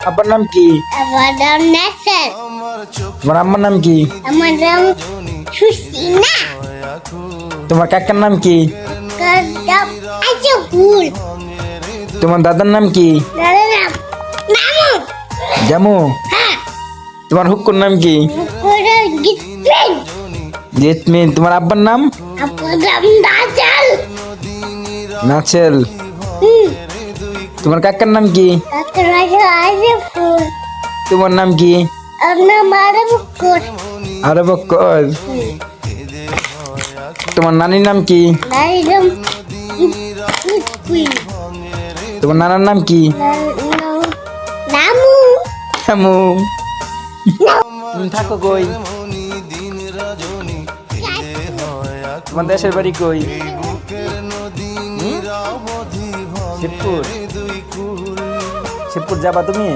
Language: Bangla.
আব্বার নাম কি? আমার নাম নাসার। তোমার আম্মার নাম কি? আমার নাম সুসিনা। তোমার কাকার নাম কি? কাকাম আচ্ছা ফুল। তোমার দাদার নাম কি? দাদার নাম মামু। জামু। হ্যাঁ। তোমার হুক্কুর নাম কি? পুরো গিট্টেন। জেসমিন। তোমার আব্বার নাম? আমার নাম নাসার। নাচেল। হুম। তোমার কাকার নাম কি? কাকার নাম আচ্ছা ফুল। তোমার নাম কি? আমার মারা বুকুর। আরে বক্কর। তোমার নানির নাম কি? দাদার নাম কুকুই। তোমার নানার নাম কি? নামু। জামু। থাকো কই? তোমার দেশের বাড়ি কই? শিবপুর। শিবপুর যাবা তুমি?